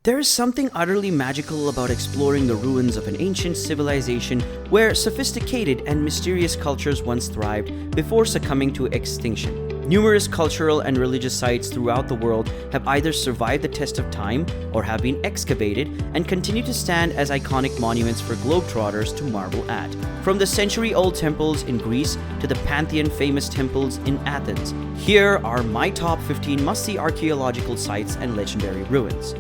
There is something utterly magical about exploring the ruins of an ancient civilization where sophisticated and mysterious cultures once thrived before succumbing to extinction. Numerous cultural and religious sites throughout the world have either survived the test of time or have been excavated and continue to stand as iconic monuments for globetrotters to marvel at. From the century-old temples in Greece to the Pantheon-famous temples in Athens, here are my top 15 must-see archaeological sites and legendary ruins.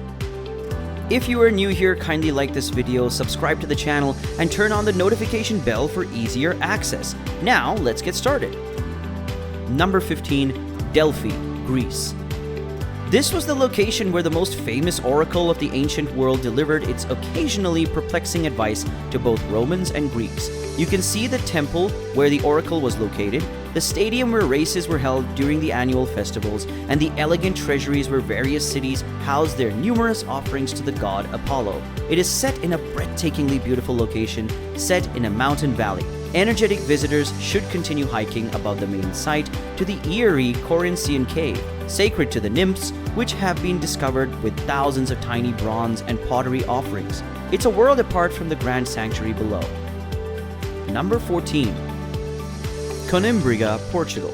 If you are new here, kindly like this video, subscribe to the channel, and turn on the notification bell for easier access. Now, let's get started. Number 15. Delphi, Greece. This was the location where the most famous oracle of the ancient world delivered its occasionally perplexing advice to both Romans and Greeks. You can see the temple where the oracle was located, the stadium where races were held during the annual festivals, and the elegant treasuries where various cities housed their numerous offerings to the god Apollo. It is set in a breathtakingly beautiful location, set in a mountain valley. Energetic visitors should continue hiking above the main site to the eerie Corinthian cave, sacred to the nymphs, which have been discovered with thousands of tiny bronze and pottery offerings. It's a world apart from the grand sanctuary below. Number 14. Coimbra, Portugal.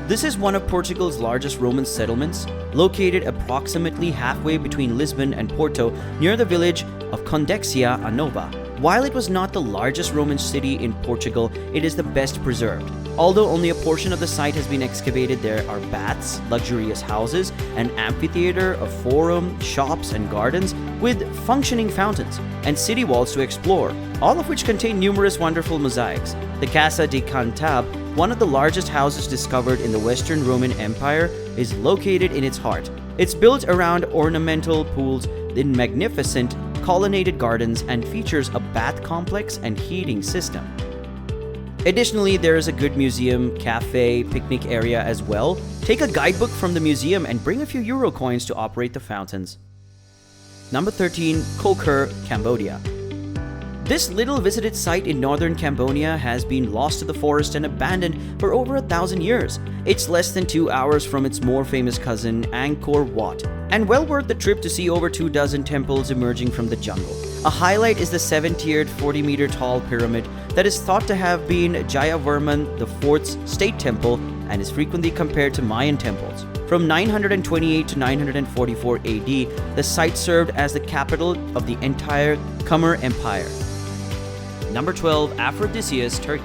This is one of Portugal's largest Roman settlements, located approximately halfway between Lisbon and Porto, near the village of Condexia a Nova. While it was not the largest Roman city in Portugal, it is the best preserved. Although only a portion of the site has been excavated, there are baths, luxurious houses, an amphitheater, a forum, shops and gardens with functioning fountains, and city walls to explore, all of which contain numerous wonderful mosaics. The Casa de Cantab, one of the largest houses discovered in the Western Roman Empire, is located in its heart. It's built around ornamental pools in magnificent colonnaded gardens and features a bath complex and heating system. Additionally, there is a good museum, cafe, picnic area as well. Take a guidebook from the museum and bring a few euro coins to operate the fountains. Number 13. Ko Kher, Cambodia. This little visited site in northern Cambodia has been lost to the forest and abandoned for over 1,000 years. It's less than 2 hours from its more famous cousin, Angkor Wat, and well worth the trip to see over 24 temples emerging from the jungle. A highlight is the 7-tiered, 40-meter tall pyramid that is thought to have been Jayavarman IV's state temple and is frequently compared to Mayan temples. From 928 to 944 AD, the site served as the capital of the entire Khmer Empire. Number 12. Aphrodisias, Turkey.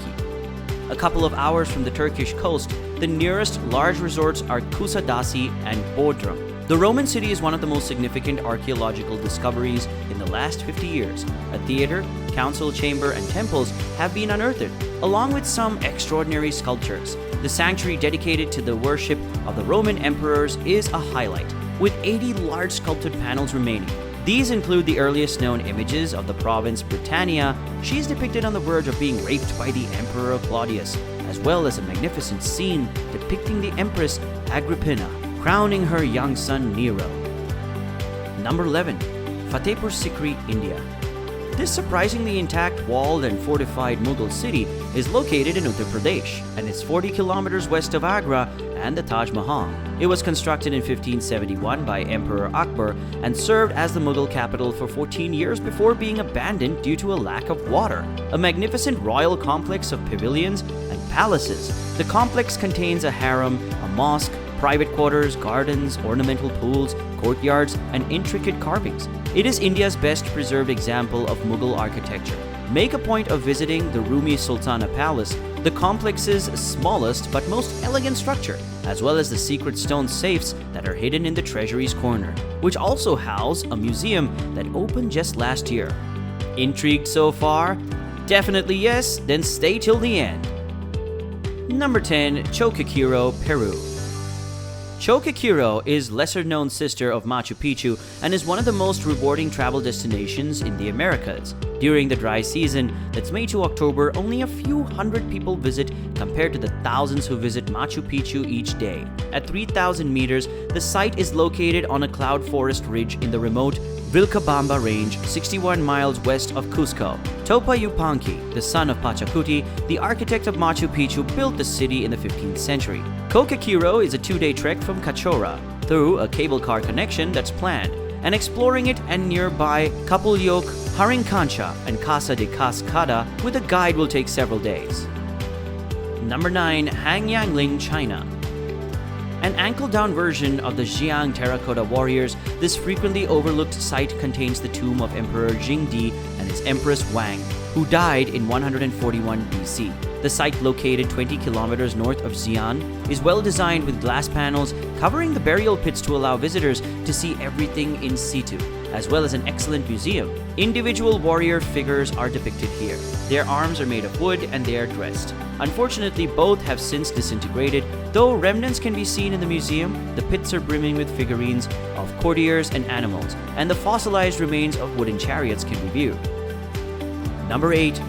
A couple of hours from the Turkish coast, the nearest large resorts are Kusadasi and Bodrum. The Roman city is one of the most significant archaeological discoveries in the last 50 years. A theater, council chamber, and temples have been unearthed, along with some extraordinary sculptures. The sanctuary dedicated to the worship of the Roman emperors is a highlight, with 80 large sculpted panels remaining. These include the earliest known images of the province Britannia. She is depicted on the verge of being raped by the Emperor Claudius, as well as a magnificent scene depicting the Empress Agrippina crowning her young son Nero. Number 11. Fatehpur Sikri, India. This surprisingly intact, walled and fortified Mughal city is located in Uttar Pradesh and is 40 kilometers west of Agra and the Taj Mahal. It was constructed in 1571 by Emperor Akbar and served as the Mughal capital for 14 years before being abandoned due to a lack of water. A magnificent royal complex of pavilions and palaces. The complex contains a harem, a mosque, private quarters, gardens, ornamental pools, courtyards, and intricate carvings. It is India's best preserved example of Mughal architecture. Make a point of visiting the Rumi Sultana Palace, the complex's smallest but most elegant structure, as well as the secret stone safes that are hidden in the treasury's corner, which also house a museum that opened just last year. Intrigued so far? Definitely yes, then stay till the end. Number 10. Choqquirao, Peru. Choqquirao is lesser-known sister of Machu Picchu and is one of the most rewarding travel destinations in the Americas. During the dry season, that's May to October, only a few hundred people visit compared to the thousands who visit Machu Picchu each day. At 3,000 meters, the site is located on a cloud forest ridge in the remote Vilcabamba Range, 61 miles west of Cusco. Topa Yupanqui, the son of Pachacuti, the architect of Machu Picchu, built the city in the 15th century. Choqquirao is a 2-day trek from Cachorra, through a cable car connection that's planned, and exploring it and nearby Kapulyok, Harinkancha, and Casa de Cascada with a guide will take several days. Number 9. Hangyangling, China. An ankle-down version of the Xiang terracotta warriors, this frequently overlooked site contains the tomb of Emperor Jingdi and his Empress Wang, who died in 141 BC. The site, located 20 kilometers north of Xi'an, is well designed with glass panels covering the burial pits to allow visitors to see everything in situ, as well as an excellent museum. Individual warrior figures are depicted here. Their arms are made of wood and they are dressed. Unfortunately, both have since disintegrated. Though remnants can be seen in the museum, the pits are brimming with figurines of courtiers and animals, and the fossilized remains of wooden chariots can be viewed. Number 8.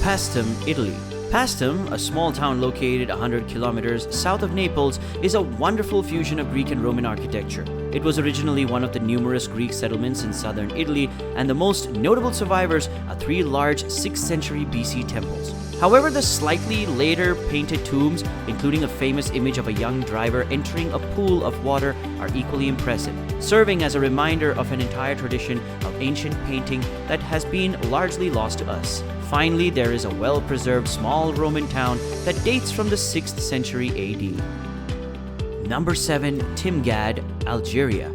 Paestum, Italy. Paestum, a small town located 100 kilometers south of Naples, is a wonderful fusion of Greek and Roman architecture. It was originally one of the numerous Greek settlements in southern Italy, and the most notable survivors are 3 large 6th century BC temples. However, the slightly later painted tombs, including a famous image of a young driver entering a pool of water, are equally impressive, serving as a reminder of an entire tradition of ancient painting that has been largely lost to us. Finally, there is a well-preserved small Roman town that dates from the 6th century AD. Number 7. Timgad, Algeria.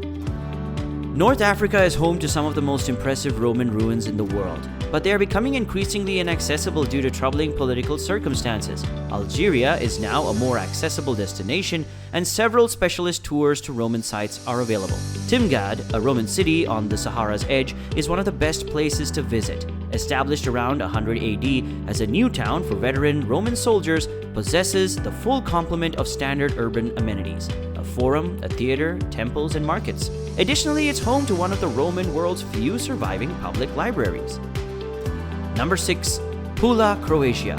North Africa is home to some of the most impressive Roman ruins in the world, but they are becoming increasingly inaccessible due to troubling political circumstances. Algeria is now a more accessible destination, and several specialist tours to Roman sites are available. Timgad, a Roman city on the Sahara's edge, is one of the best places to visit. Established around 100 AD as a new town for veteran Roman soldiers, possesses the full complement of standard urban amenities: a forum, a theater, temples, and markets. Additionally, it's home to one of the Roman world's few surviving public libraries. Number 6. Pula, Croatia.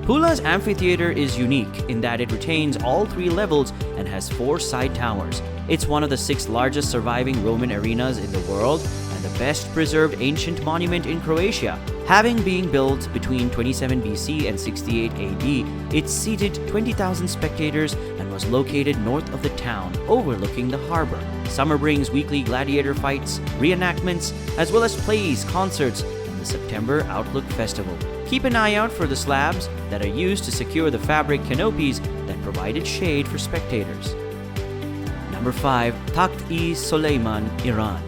Pula's amphitheater is unique in that it retains all 3 levels and has 4 side towers. It's one of the 6 largest surviving Roman arenas in the world and the best preserved ancient monument in Croatia. Having been built between 27 BC and 68 AD, it seated 20,000 spectators and was located north of the town, overlooking the harbor. Summer brings weekly gladiator fights, reenactments, as well as plays, concerts, and the September Outlook Festival. Keep an eye out for the slabs that are used to secure the fabric canopies that provided shade for spectators. Number 5. Takht-i-Soleiman, Iran.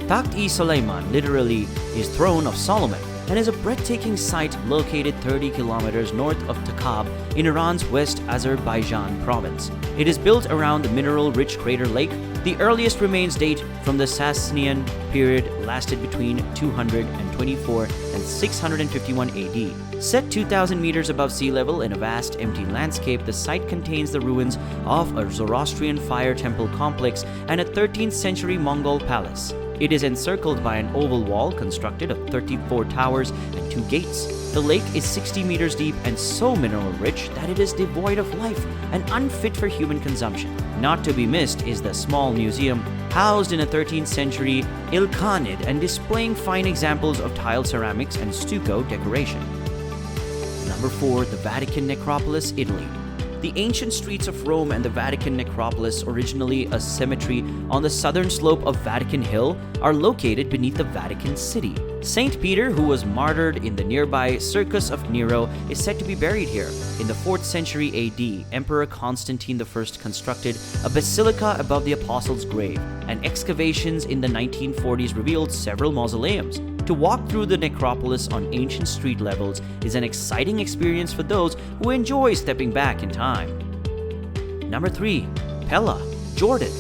Takht-i-Soleiman literally is Throne of Solomon and is a breathtaking site located 30 kilometers north of Takhab in Iran's West Azerbaijan province. It is built around the mineral-rich crater lake. The earliest remains date from the Sasanian period, lasted between 224 and 651 AD. Set 2,000 meters above sea level in a vast empty landscape, the site contains the ruins of a Zoroastrian fire temple complex and a 13th century Mongol palace. It is encircled by an oval wall constructed of 34 towers and 2 gates. The lake is 60 meters deep and so mineral-rich that it is devoid of life and unfit for human consumption. Not to be missed is the small museum, housed in a 13th century Ilkhanid and displaying fine examples of tiled ceramics and stucco decoration. Number 4. The Vatican Necropolis, Italy. The ancient streets of Rome and the Vatican Necropolis, originally a cemetery on the southern slope of Vatican Hill, are located beneath the Vatican City. Saint Peter, who was martyred in the nearby Circus of Nero, is said to be buried here. In the 4th century AD, Emperor Constantine I constructed a basilica above the Apostles' grave, and excavations in the 1940s revealed several mausoleums. To walk through the necropolis on ancient street levels is an exciting experience for those who enjoy stepping back in time. Number 3. Pella, Jordan.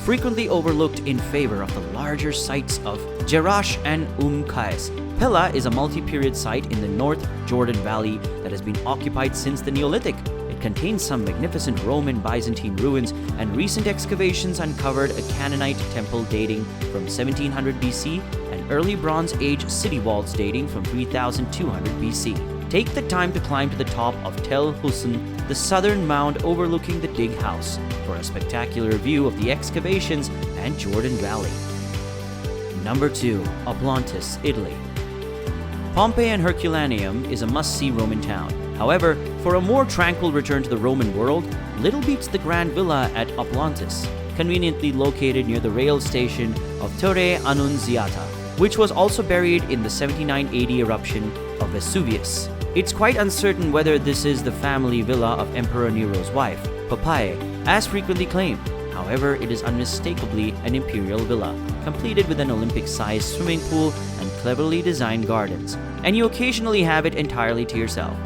Frequently overlooked in favor of the larger sites of Jerash and Qais, Pella is a multi-period site in the North Jordan Valley that has been occupied since the Neolithic. It contains some magnificent Roman Byzantine ruins, and recent excavations uncovered a Canaanite temple dating from 1700 BC and early Bronze Age city walls dating from 3200 BC. Take the time to climb to the top of Tel Husn, the southern mound overlooking the Dig House, for a spectacular view of the excavations and Jordan Valley. Number 2. Oplontis, Italy. Pompeii and Herculaneum is a must-see Roman town. However, for a more tranquil return to the Roman world, little beats the Grand Villa at Oplontis. conveniently located near the rail station of Torre Annunziata, which was also buried in the 7980 eruption of Vesuvius. It's quite uncertain whether this is the family villa of Emperor Nero's wife, Poppaea, as frequently claimed. However, it is unmistakably an imperial villa, completed with an Olympic-sized swimming pool and cleverly designed gardens, and you occasionally have it entirely to yourself.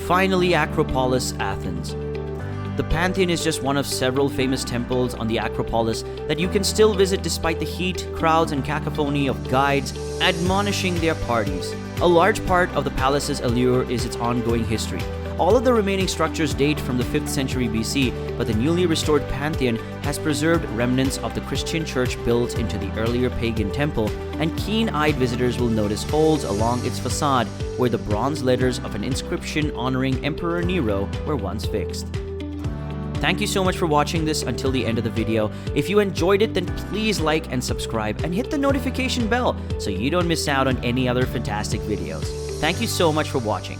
Finally, Acropolis, Athens. The Pantheon is just one of several famous temples on the Acropolis that you can still visit despite the heat, crowds, and cacophony of guides admonishing their parties. A large part of the palace's allure is its ongoing history. All of the remaining structures date from the 5th century BC, but the newly restored Pantheon has preserved remnants of the Christian church built into the earlier pagan temple, and keen-eyed visitors will notice holes along its facade where the bronze letters of an inscription honoring Emperor Nero were once fixed. Thank you so much for watching this until the end of the video. If you enjoyed it, then please like and subscribe and hit the notification bell so you don't miss out on any other fantastic videos. Thank you so much for watching.